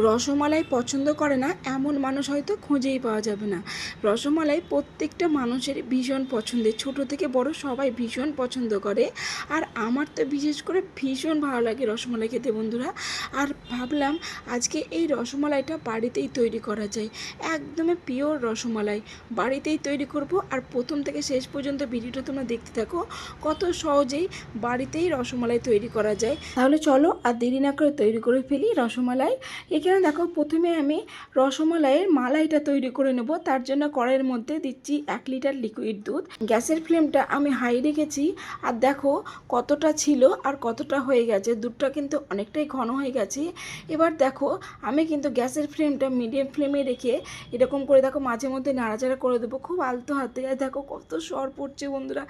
রসমালাই পছন্দ করে না এমন মানুষ হয়তো খুঁজেই পাওয়া যাবে না। রসমালাই প্রত্যেকটা মানুষের ভীষণ পছন্দের, ছোট থেকে বড় সবাই ভীষণ পছন্দ করে। আর আমার তো বিশেষ করে ভীষণ ভালো লাগে রসমালাই খেতে বন্ধুরা। আর ভাবলাম আজকে এই রসমালাইটা বাড়িতেই তৈরি করা যায়। একদমই পিওর রসমালাই বাড়িতেই তৈরি করব। আর প্রথম থেকে শেষ পর্যন্ত ভিডিওটা তোমরা দেখতে থাকো, কত সহজেই বাড়িতেই রসমালাই তৈরি করা যায়। তাহলে চলো আর দেরি না করে তৈরি করে ফেলি রসমালাই। এখানে দেখো প্রথমে আমি রসমালাইয়ের মালাইটা তৈরি করে নেব। তার জন্য কড়াইয়ের মধ্যে দিচ্ছি 1 লিটার লিকুইড দুধ। গ্যাসের ফ্লেমটা আমি হাই রেখেছি। আর দেখো কতটা ছিল আর কতটা হয়ে গেছে, দুধটা কিন্তু অনেকটাই ঘন হয়ে গেছে। এবার দেখো আমি কিন্তু গ্যাসের ফ্লেমটা মিডিয়াম ফ্লেমে রেখে এরকম করে দেখো মাঝে মধ্যে নাড়াচাড়া করে দেবো খুব আলতো হাতে। আর দেখো কত সর পড়ছে বন্ধুরা,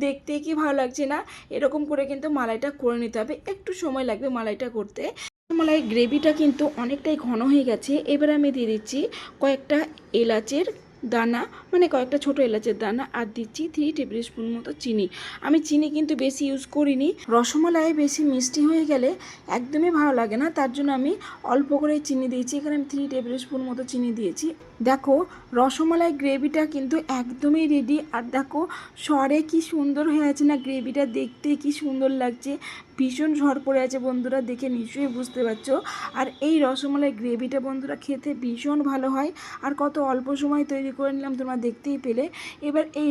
দেখতে কি ভালো লাগছে না। এরকম করে কিন্তু মালাইটা করে নিতে হবে, একটু সময় লাগবে মালাইটা করতে। রসমালাই গ্রেভিটা কিন্তু অনেকটাই ঘন হয়ে গেছে। এবার আমি দিয়ে দিচ্ছি কয়েকটা এলাচের দানা, মানে কয়েকটা ছোট এলাচের দানা, আর দিচ্ছি 3 টেবিল স্পুন মতো চিনি। আমি চিনি কিন্তু বেশি ইউজ করিনি, রসমালাই বেশি মিষ্টি হয়ে গেলে একদমই ভালো লাগে না, তার জন্য আমি অল্প করে চিনি দিয়েছি। এখানে আমি 3 টেবিল স্পুন মতো চিনি দিয়েছি। দেখো রসমালাই গ্রেভিটা কিন্তু একদমই রেডি। আর দেখো সরে কি সুন্দর হয়ে আছে না, গ্রেভিটা দেখতে কি সুন্দর লাগছে, ভীষণ ঝড় পড়ে আছে বন্ধুরা, দেখে নিশ্চয়ই বুঝতে পারছো। আর এই রসমালাই গ্রেভিটা বন্ধুরা খেতে ভীষণ ভালো হয়। আর কত অল্প সময় তৈরি করে নিলাম তোমরা দেখতেই পেলে। এবার এই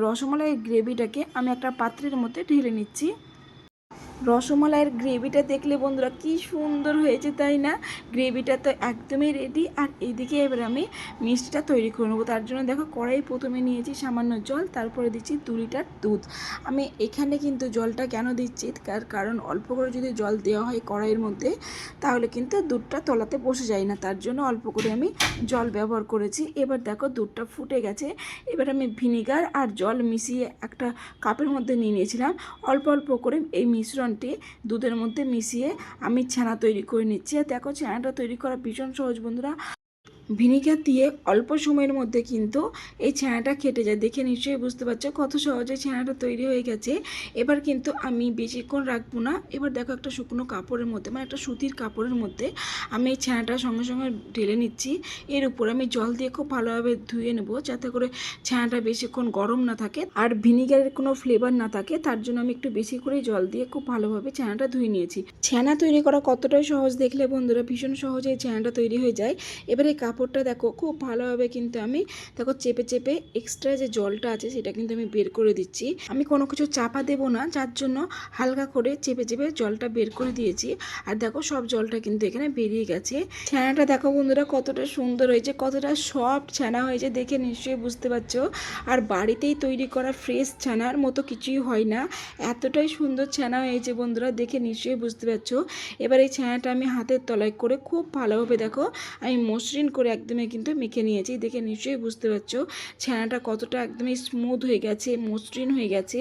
রসমালাই গ্রেভিটাকে আমি একটা পাত্রের মধ্যে ঢেলে নিচ্ছি। রসমালাইয়ের গ্রেভিটা দেখলে বন্ধুরা কি সুন্দর হয়েছে তাই না। গ্রেভিটা তো একদমই রেডি। আর এইদিকে এবার আমি মিষ্টিটা তৈরি করে নেবো। তার জন্য দেখো কড়াই প্রথমে নিয়েছি সামান্য জল, তারপরে দিচ্ছি 2 লিটার দুধ। আমি এখানে কিন্তু জলটা কেন দিচ্ছি, তার কারণ অল্প করে যদি জল দেওয়া হয় কড়াইয়ের মধ্যে তাহলে কিন্তু দুধটা তলাতে বসে যায় না, তার জন্য অল্প করে আমি জল ব্যবহার করেছি। এবার দেখো দুধটা ফুটে গেছে। এবার আমি ভিনিগার আর জল মিশিয়ে একটা কাপের মধ্যে নিয়ে নিয়েছিলাম। অল্প অল্প করে এই মিশ্রণ দুধের মধ্যে মিশিয়ে আমি ছানা তৈরি করে নিচ্ছি। আর দেখো ছানাটা তৈরি করা ভীষণ সহজ বন্ধুরা, ভিনিগার দিয়ে অল্প সময়ের মধ্যে কিন্তু এই ছানাটা কেটে যায়। দেখে নিশ্চয়ই বুঝতে পারছো কত সহজে ছানাটা তৈরি হয়ে গেছে। এবার কিন্তু আমি বেশিক্ষণ রাখবো না। এবার দেখো একটা শুকনো কাপড়ের মধ্যে, মানে একটা সুতির কাপড়ের মধ্যে আমি এই ছানাটা সঙ্গে সঙ্গে ঢেলে নিচ্ছি। এর উপর আমি জল দিয়ে খুব ভালোভাবে ধুয়ে নেবো, যাতে করে ছানাটা বেশিক্ষণ গরম না থাকে আর ভিনিগারের কোনো ফ্লেভার না থাকে। তার জন্য আমি একটু বেশি করে জল দিয়ে খুব ভালোভাবে ছানাটা ধুয়ে নিয়েছি। ছানা তৈরি করা কতটাই সহজ দেখলে বন্ধুরা, ভীষণ সহজে এই ছানাটা তৈরি হয়ে যায়। এবার এই কাপড়টা দেখো খুব ভালোভাবে কিন্তু আমি দেখো চেপে চেপে এক্সট্রা যে জলটা আছে সেটা কিন্তু আমি বের করে দিচ্ছি। আমি কোনো কিছু চাপা দেবো না, যার জন্য হালকা করে চেপে চেপে জলটা বের করে দিয়েছি। আর দেখো সব জলটা কিন্তু এখানে বেরিয়ে গেছে। ছানাটা দেখো বন্ধুরা কতটা সুন্দর হয়েছে, কতটা সফট ছানা হয়েছে, দেখে নিশ্চয়ই বুঝতে পারছো। আর বাড়িতেই তৈরি করা ফ্রেশ ছানার মতো কিছুই হয় না, এতটাই সুন্দর ছানা হয়েছে বন্ধুরা, দেখে নিশ্চয়ই বুঝতে পারছো। এবার এই ছানাটা আমি হাতের তলায় করে খুব ভালোভাবে দেখো আমি মসৃণ করে একদমই কিন্তু মেখে নিয়েছি। দেখে নিশ্চয়ই বুঝতে পারছো ছানাটা কতটা একদমই স্মুথ হয়ে গেছে, মসৃণ হয়ে গেছে।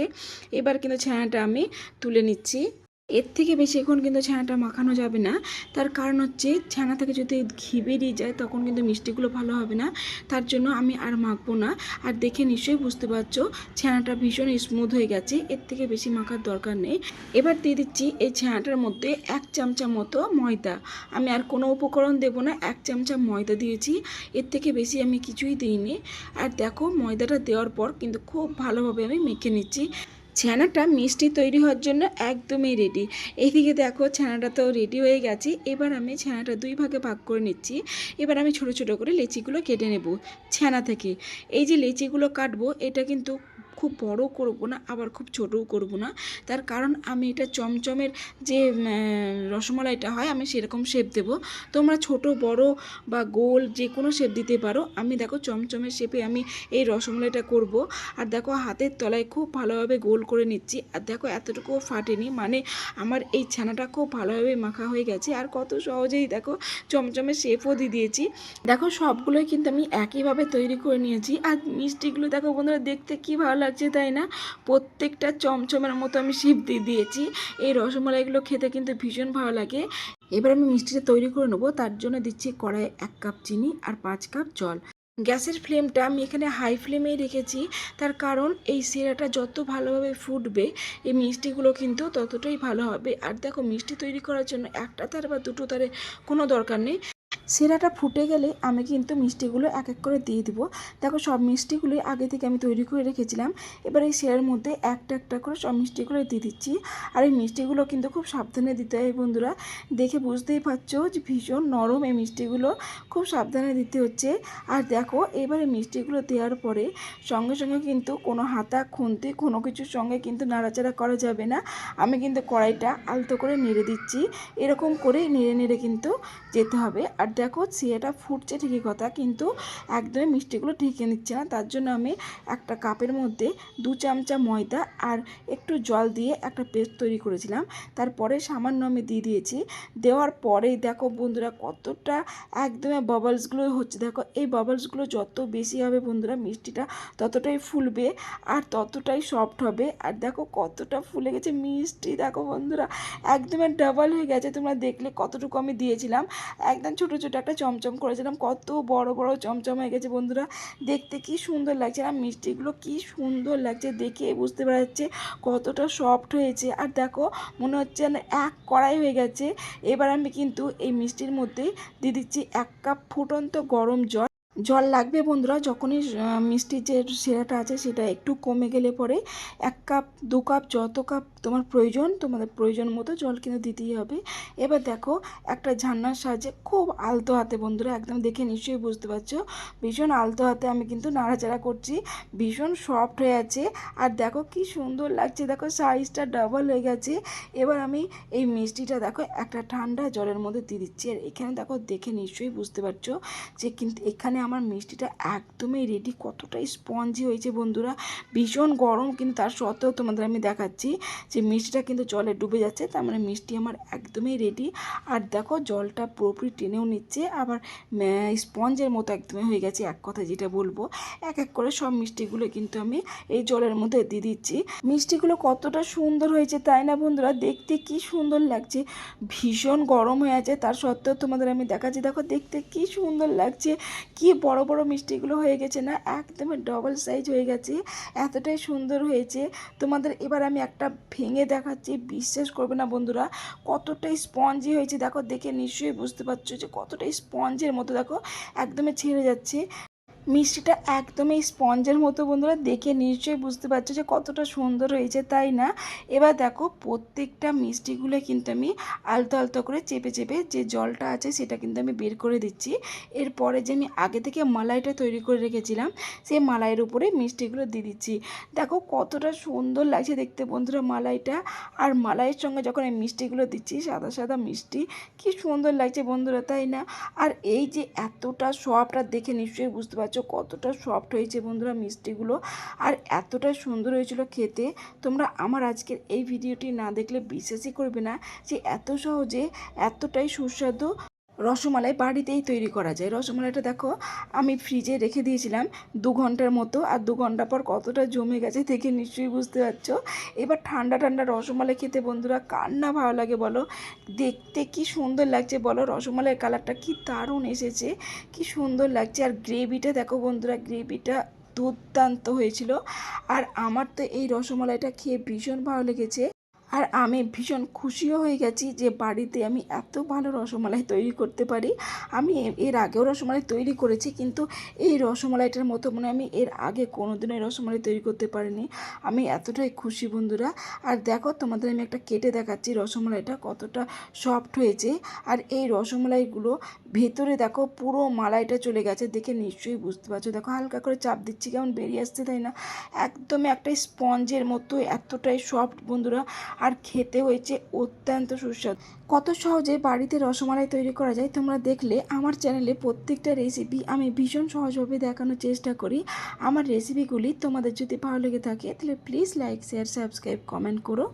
এবার কিন্তু ছানাটা আমি তুলে নিচ্ছি। এর থেকে বেশিক্ষণ কিন্তু ছানাটা মাখানো যাবে না, তার কারণ হচ্ছে ছানা থেকে যদি ঘি বেরিয়ে যায় তখন কিন্তু মিষ্টিগুলো ভালো হবে না, তার জন্য আমি আর মাখবো না। আর দেখে নিশ্চয়ই বুঝতে পারছো ছানাটা ভীষণ স্মুথ হয়ে গেছে, এর থেকে বেশি মাখার দরকার নেই। এবার দিয়ে দিচ্ছি এই ছানাটার মধ্যে 1 চামচা মতো ময়দা। আমি আর কোনো উপকরণ দেবো না, 1 চামচা ময়দা দিয়েছি, এর থেকে বেশি আমি কিছুই দিইনি। আর দেখো ময়দাটা দেওয়ার পর কিন্তু খুব ভালোভাবে আমি মেখে নিচ্ছি। ছানাটা মিষ্টি তৈরি হওয়ার জন্য একদমই রেডি। এইদিকে দেখো ছানাটা তো রেডি হয়ে গেছে। এবার আমি ছানাটা 2 ভাগে ভাগ করে নিচ্ছি। এবার আমি ছোট ছোট করে লেচিগুলো কেটে নেব ছানা থেকে। এই যে লেচিগুলো কাটবো এটা কিন্তু খুব বড় করব না, আবার খুব ছোটও করব না, তার কারণ আমি এটা চমচমের যে রসমালাইটা হয় আমি সেরকম শেপ দেব। তোমরা ছোট বড় বা গোল যে কোনো শেপ দিতে পারো। আমি দেখো চমচমের শেপে আমি এই রসমালাইটা করব। আর দেখো হাতের তলায় খুব ভালোভাবে গোল করে নিচ্ছি। আর দেখো এতটুকুও ফাটেনি, মানে আমার এই ছানাটা খুব ভালোভাবে মাখা হয়ে গেছে। আর কত সহজেই দেখো চমচমের শেপও দিয়ে দিয়েছি। দেখো সবগুলোই কিন্তু আমি একইভাবে তৈরি করে নিয়েছি। আর মিষ্টিগুলো দেখো বন্ধুরা দেখতে কি ভালো লাগছে তাই না, প্রত্যেকটা চমচমের মতো আমি শেপ দিয়ে দিয়েছি। এই রসমালাইগুলো খেতে কিন্তু ভীষণ ভালো লাগে। এবার আমি মিষ্টিটা তৈরি করে নেবো, তার জন্য দিচ্ছি কড়াইয়ে 1 কাপ চিনি আর 5 কাপ জল। গ্যাসের ফ্লেমটা আমি এখানে হাই ফ্লেমেই রেখেছি, তার কারণ এই সিরাটা যত ভালোভাবে ফুটবে এই মিষ্টিগুলো কিন্তু ততটাই ভালো হবে। আর দেখো মিষ্টি তৈরি করার জন্য একটা তার বা দুটো তারে কোনো দরকার নেই, শিরাটা ফুটে গেলে আমি কিন্তু মিষ্টিগুলো এক এক করে দিয়ে দিব। দেখো সব মিষ্টিগুলোই আগে থেকে আমি তৈরি করে রেখেছিলাম। এবার এই শিরার মধ্যে একটা একটা করে সব মিষ্টিগুলো দিয়ে দিচ্ছি। আর এই মিষ্টিগুলো কিন্তু খুব সাবধানে দিতে হয় বন্ধুরা, দেখে বুঝতেই পারছো যে ভীষণ নরম এই মিষ্টিগুলো, খুব সাবধানে দিতে হচ্ছে। আর দেখো এবারে মিষ্টিগুলো দেওয়ার পরে সঙ্গে সঙ্গে কিন্তু কোনো হাতা খুন্তি কোনো কিছুর সঙ্গে কিন্তু নাড়াচাড়া করা যাবে না। আমি কিন্তু কড়াইটা আলতো করে নেড়ে দিচ্ছি, এরকম করে নেড়ে নেড়ে কিন্তু যেতে হবে। আর দেখো সিরাটা ফুটছে ঠিকই কথা, কিন্তু একদমই মিষ্টিগুলো ঢেকে নিচ্ছে না। তার জন্য আমি একটা কাপের মধ্যে 2 চামচা ময়দা আর একটু জল দিয়ে একটা পেস্ট তৈরি করেছিলাম, তারপরে সামান্য আমি দিয়ে দিয়েছি। দেওয়ার পরেই দেখো বন্ধুরা কতটা একদমই বাবলসগুলো হচ্ছে। দেখো এই বাবলসগুলো যত বেশি হবে বন্ধুরা মিষ্টিটা ততটাই ফুলবে আর ততটাই সফট হবে। আর দেখো কতটা ফুলে গেছে মিষ্টি, দেখো বন্ধুরা একদমই ডাবল হয়ে গেছে। তোমরা দেখলে কতটুকু আমি দিয়েছিলাম, একদম ছোটো ছোটো একটা চমচম করেছিলাম, কত বড় বড় চমচম হয়ে গেছে বন্ধুরা। দেখতে কি সুন্দর লাগছে না, মিষ্টিগুলো কি সুন্দর লাগছে, দেখে বুঝতে পারা যাচ্ছে কতটা সফট হয়েছে। আর দেখো মনে হচ্ছে না এক কড়াই হয়ে গেছে। এবার আমি কিন্তু এই মিষ্টির মধ্যে দিয়ে দিচ্ছি 1 কাপ ফুটন্ত গরম জল। জল লাগবে বন্ধুরা, যখনই মিষ্টির যে শিরাটা আছে সেটা একটু কমে গেলে পরে 1 কাপ 2 কাপ যত কাপ তোমার প্রয়োজন, তোমাদের প্রয়োজন মতো জল কিন্তু দিতেই হবে। এবার দেখো একটা ঝান্নার সাহায্যে খুব আলতো হাতে বন্ধুরা, একদম দেখে নিশ্চয়ই বুঝতে পারছো ভীষণ আলতো হাতে আমি কিন্তু নাড়াচাড়া করছি, ভীষণ সফট হয়ে আছে। আর দেখো কি সুন্দর লাগছে, দেখো সাইজটা ডাবল হয়ে গেছে। এবার আমি এই মিষ্টিটা দেখো একটা ঠান্ডা জলের মধ্যে দিয়ে দিচ্ছি। আর এখানে দেখো দেখে নিশ্চয়ই বুঝতে পারছো যে কিন্তু এখানে আমার মিষ্টিটা একদমই রেডি, কতটাই স্পঞ্জি হয়েছে বন্ধুরা, ভীষণ গরম কিন্তু তার সত্ত্বেও তোমাদের আমি দেখাচ্ছি যে মিষ্টিটা কিন্তু জলে ডুবে যাচ্ছে, তার মানে মিষ্টি আমার একদমই রেডি। আর দেখো জলটা পুরোপুরি টেনেও নিচ্ছে, আবার স্পঞ্জের মতো একদমই হয়ে গেছে, এক কথা যেটা বলবো। এক এক করে সব মিষ্টিগুলো কিন্তু আমি এই জলের মধ্যে দিয়ে দিচ্ছি। মিষ্টিগুলো কতটা সুন্দর হয়েছে তাই না বন্ধুরা, দেখতে কি সুন্দর লাগছে, ভীষণ গরম হয়ে আছে তার সত্ত্বেও তোমাদের আমি দেখাচ্ছি। দেখো দেখতে কি সুন্দর লাগছে, কি বড় বড় মিষ্টিগুলো হয়ে গেছে না, একদমই ডবল সাইজ হয়ে গেছে, এতটাই সুন্দর হয়েছে। তোমাদের এবার আমি একটা ভেঙে দেখাচ্ছি, বিশ্বাস করবে না বন্ধুরা কতটাই স্পঞ্জি হয়েছে। দেখো দেখে নিশ্চয়ই বুঝতে পারছো যে কতটাই স্পঞ্জের মতো, দেখো একদমই ছেড়ে যাচ্ছে। মিষ্টিটা একদমই স্পঞ্জের মতো বন্ধুরা, দেখে নিশ্চয়ই বুঝতে পারছো যে কতটা সুন্দর হয়েছে তাই না। এবার দেখো প্রত্যেকটা মিষ্টিগুলো কিন্তু আমি আলতো আলতো করে চেপে চেপে যে জলটা আছে সেটা কিন্তু আমি বের করে দিচ্ছি। এরপরে যে আমি আগে থেকে মালাইটা তৈরি করে রেখেছিলাম সেই মালাইয়ের উপরে মিষ্টিগুলো দিয়ে দিচ্ছি। দেখো কতটা সুন্দর লাগছে দেখতে বন্ধুরা মালাইটা। আর মালাইয়ের সঙ্গে যখন এই মিষ্টিগুলো দিচ্ছি সাদা সাদা মিষ্টি, কি সুন্দর লাগছে বন্ধুরা তাই না। আর এই যে এতটা সফট, আর দেখে নিশ্চয়ই বুঝতে পারছো কতটা সফট হয়েছে বন্ধুরা মিষ্টিগুলো, আর এতটা সুন্দর হয়েছিল খেতে। তোমরা আমার আজকের এই ভিডিওটি না দেখলে বিশ্বাসই করবে না যে এত সহজে এতটাই সুস্বাদু রসমালাই বাড়িতেই তৈরি করা যায়। রসমালাইটা দেখো আমি ফ্রিজে রেখে দিয়েছিলাম 2 ঘন্টার মতো, আর 2 ঘন্টা পর কতটা জমে গেছে দেখে নিশ্চয়ই বুঝতে পারছো। এবার ঠান্ডা ঠান্ডা রসমালাই খেতে বন্ধুরা কার না ভালো লাগে বলো, দেখতে কি সুন্দর লাগছে বলো, রসমালাইয়ের কালারটা কি দারুণ এসেছে, কি সুন্দর লাগছে। আর গ্রেভিটা দেখো বন্ধুরা, গ্রেভিটা দুর্দান্ত হয়েছিল। আর আমার তো এই রসমালাইটা খেয়ে ভীষণ ভালো লেগেছে। আর আমি ভীষণ খুশিও হয়ে গেছি যে বাড়িতে আমি এত ভালো রসমালাই তৈরি করতে পারি। আমি এর আগেও রসমালাই তৈরি করেছি, কিন্তু এই রসমালাইটার মতো মনে আমি এর আগে কোনোদিনও এই রসমালাই তৈরি করতে পারিনি। আমি এতটাই খুশি বন্ধুরা। আর দেখো তোমাদের আমি একটা কেটে দেখাচ্ছি রসমালাইটা কতটা সফট হয়েছে। আর এই রসমালাইগুলো ভেতরে দেখো পুরো মালাইটা চলে গেছে, দেখে নিশ্চয়ই বুঝতে পারছো। দেখো হালকা করে চাপ দিচ্ছি কেমন বেরিয়ে আসছে তাই না, একদমই একটা স্পঞ্জের মতো, এতটাই সফট বন্ধুরা। আর খেতে হয়েছে অত্যন্ত সুস্বাদু। কত সহজে বাড়িতে রসমালাই তৈরি করা যায় তোমরা দেখলে। আমার চ্যানেলে প্রত্যেকটা রেসিপি আমি ভীষণ সহজভাবে দেখানোর চেষ্টা করি। আমার রেসিপিগুলি তোমাদের যদি ভালো লেগে থাকে তাহলে please like share subscribe comment করো।